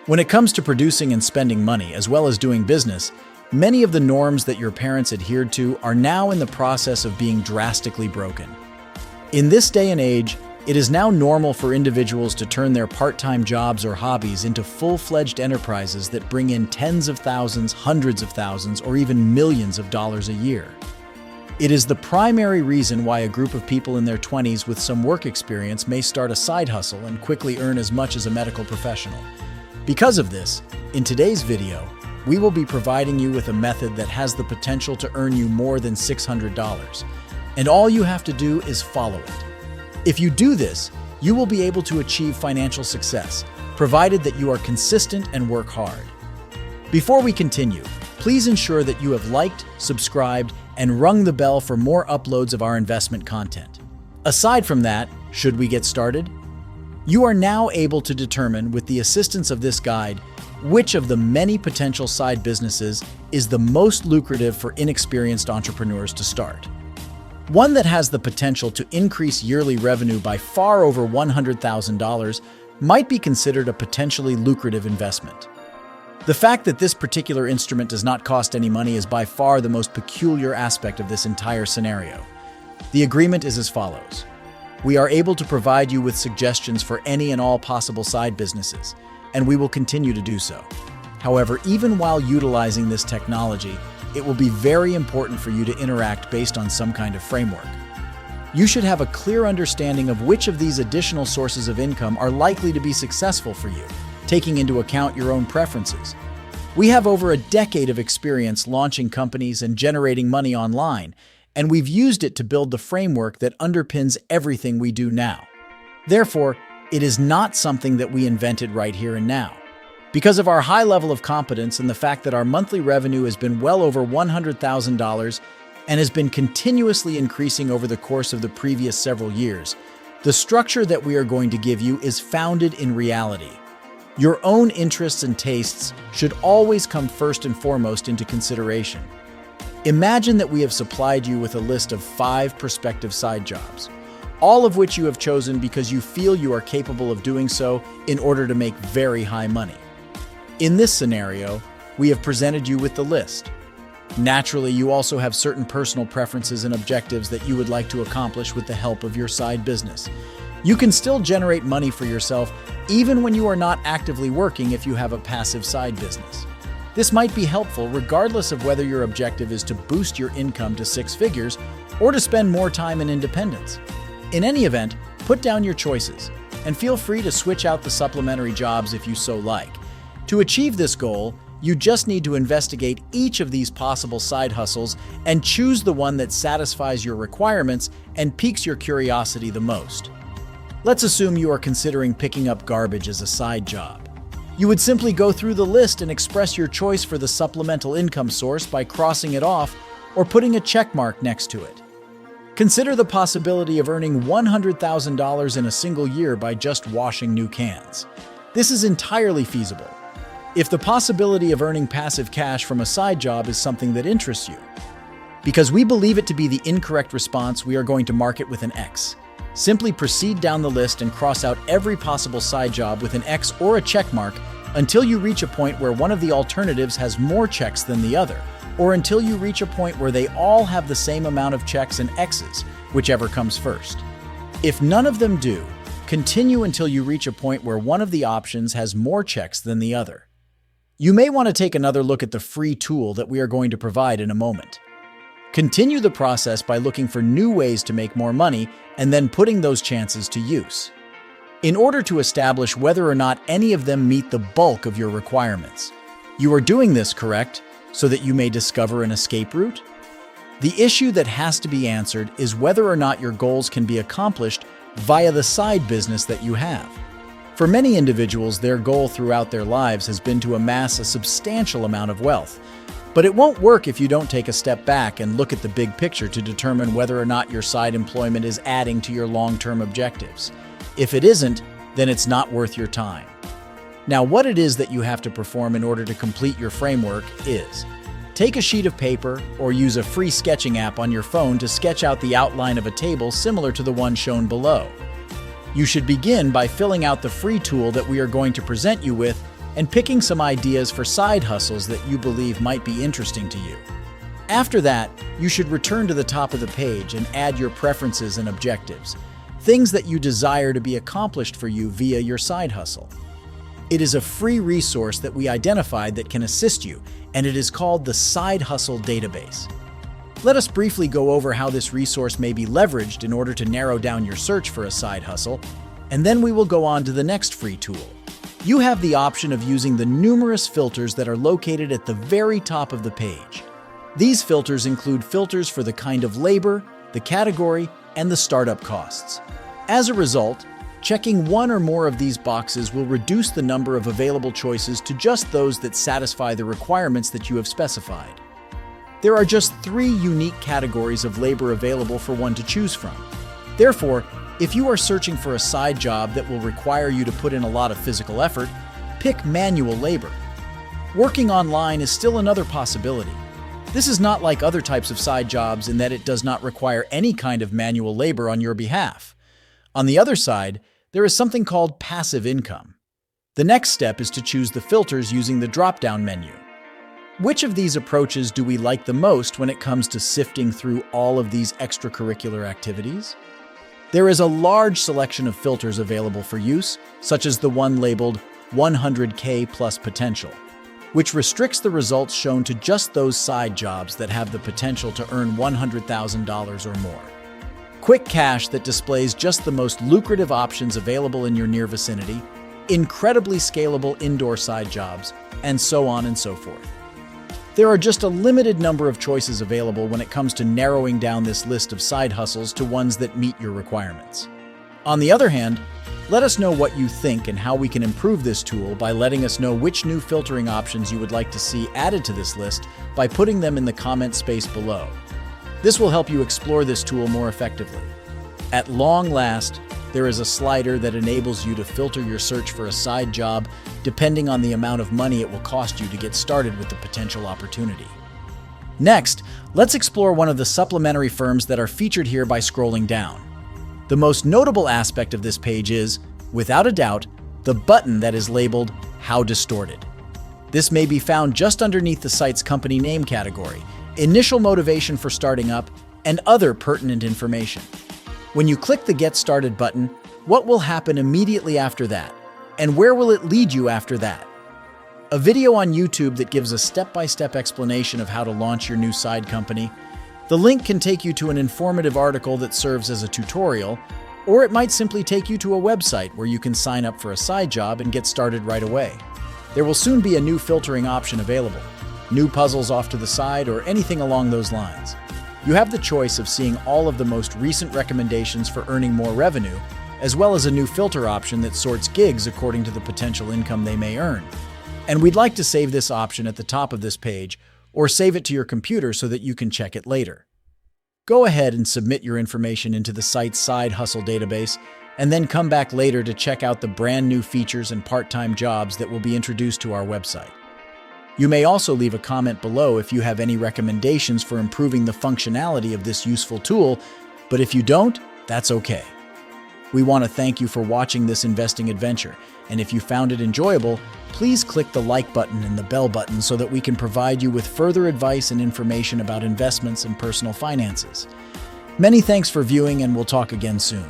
When it comes to producing and spending money, as well as doing business, many of the norms that your parents adhered to are now in the process of being drastically broken. In this day and age, it is now normal for individuals to turn their part-time jobs or hobbies into full-fledged enterprises that bring in tens of thousands, hundreds of thousands, or even millions of dollars a year. It is the primary reason why a group of people in their 20s with some work experience may start a side hustle and quickly earn as much as a medical professional. Because of this, in today's video, we will be providing you with a method that has the potential to earn you more than $600. And all you have to do is follow it. If you do this, you will be able to achieve financial success, provided that you are consistent and work hard. Before we continue, please ensure that you have liked, subscribed, and rung the bell for more uploads of our investment content. Aside from that, should we get started? You are now able to determine, with the assistance of this guide, which of the many potential side businesses is the most lucrative for inexperienced entrepreneurs to start. One that has the potential to increase yearly revenue by far over $100,000 might be considered a potentially lucrative investment. The fact that this particular instrument does not cost any money is by far the most peculiar aspect of this entire scenario. The agreement is as follows. We are able to provide you with suggestions for any and all possible side businesses, and we will continue to do so. However, even while utilizing this technology, it will be very important for you to interact based on some kind of framework. You should have a clear understanding of which of these additional sources of income are likely to be successful for you, taking into account your own preferences. We have over a decade of experience launching companies and generating money online, and we've used it to build the framework that underpins everything we do now. Therefore, it is not something that we invented right here and now. Because of our high level of competence and the fact that our monthly revenue has been well over $100,000 and has been continuously increasing over the course of the previous several years, the structure that we are going to give you is founded in reality. Your own interests and tastes should always come first and foremost into consideration. Imagine that we have supplied you with a list of 5 prospective side jobs, all of which you have chosen because you feel you are capable of doing so in order to make very high money. In this scenario, we have presented you with the list. Naturally, you also have certain personal preferences and objectives that you would like to accomplish with the help of your side business. You can still generate money for yourself even when you are not actively working if you have a passive side business. This might be helpful regardless of whether your objective is to boost your income to 6 figures or to spend more time in independence. In any event, put down your choices and feel free to switch out the supplementary jobs if you so like. To achieve this goal, you just need to investigate each of these possible side hustles and choose the one that satisfies your requirements and piques your curiosity the most. Let's assume you are considering picking up garbage as a side job. You would simply go through the list and express your choice for the supplemental income source by crossing it off or putting a check mark next to it. Consider the possibility of earning $100,000 in a single year by just washing new cans. This is entirely feasible. If the possibility of earning passive cash from a side job is something that interests you. Because we believe it to be the incorrect response, we are going to mark it with an X. Simply proceed down the list and cross out every possible side job with an X or a check mark until you reach a point where one of the alternatives has more checks than the other, or until you reach a point where they all have the same amount of checks and X's, whichever comes first. If none of them do, continue until you reach a point where one of the options has more checks than the other. You may want to take another look at the free tool that we are going to provide in a moment. Continue the process by looking for new ways to make more money and then putting those chances to use. In order to establish whether or not any of them meet the bulk of your requirements. You are doing this, correct, so that you may discover an escape route? The issue that has to be answered is whether or not your goals can be accomplished via the side business that you have. For many individuals, their goal throughout their lives has been to amass a substantial amount of wealth. But it won't work if you don't take a step back and look at the big picture to determine whether or not your side employment is adding to your long-term objectives. If it isn't, then it's not worth your time. Now, what it is that you have to perform in order to complete your framework is: take a sheet of paper or use a free sketching app on your phone to sketch out the outline of a table similar to the one shown below. You should begin by filling out the free tool that we are going to present you with and picking some ideas for side hustles that you believe might be interesting to you. After that, you should return to the top of the page and add your preferences and objectives, things that you desire to be accomplished for you via your side hustle. It is a free resource that we identified that can assist you, and it is called the Side Hustle Database. Let us briefly go over how this resource may be leveraged in order to narrow down your search for a side hustle, and then we will go on to the next free tool. You have the option of using the numerous filters that are located at the very top of the page. These filters include filters for the kind of labor, the category, and the startup costs. As a result, checking one or more of these boxes will reduce the number of available choices to just those that satisfy the requirements that you have specified. There are just 3 unique categories of labor available for one to choose from. Therefore, if you are searching for a side job that will require you to put in a lot of physical effort, pick manual labor. Working online is still another possibility. This is not like other types of side jobs in that it does not require any kind of manual labor on your behalf. On the other side, there is something called passive income. The next step is to choose the filters using the drop-down menu. Which of these approaches do we like the most when it comes to sifting through all of these extracurricular activities? There is a large selection of filters available for use, such as the one labeled 100K plus potential, which restricts the results shown to just those side jobs that have the potential to earn $100,000 or more. Quick cash that displays just the most lucrative options available in your near vicinity, incredibly scalable indoor side jobs, and so on and so forth. There are just a limited number of choices available when it comes to narrowing down this list of side hustles to ones that meet your requirements. On the other hand, let us know what you think and how we can improve this tool by letting us know which new filtering options you would like to see added to this list by putting them in the comment space below. This will help you explore this tool more effectively. At long last, there is a slider that enables you to filter your search for a side job depending on the amount of money it will cost you to get started with the potential opportunity. Next, let's explore one of the supplementary firms that are featured here by scrolling down. The most notable aspect of this page is, without a doubt, the button that is labeled How Distorted. This may be found just underneath the site's company name category, initial motivation for starting up, and other pertinent information. When you click the Get Started button, what will happen immediately after that? And where will it lead you after that? A video on YouTube that gives a step-by-step explanation of how to launch your new side company. The link can take you to an informative article that serves as a tutorial, or it might simply take you to a website where you can sign up for a side job and get started right away. There will soon be a new filtering option available, new puzzles off to the side, or anything along those lines. You have the choice of seeing all of the most recent recommendations for earning more revenue, as well as a new filter option that sorts gigs according to the potential income they may earn. And we'd like to save this option at the top of this page, or save it to your computer so that you can check it later. Go ahead and submit your information into the site's Side Hustle database, and then come back later to check out the brand new features and part-time jobs that will be introduced to our website. You may also leave a comment below if you have any recommendations for improving the functionality of this useful tool, but if you don't, that's okay. We want to thank you for watching this investing adventure, and if you found it enjoyable, please click the like button and the bell button so that we can provide you with further advice and information about investments and personal finances. Many thanks for viewing, and we'll talk again soon.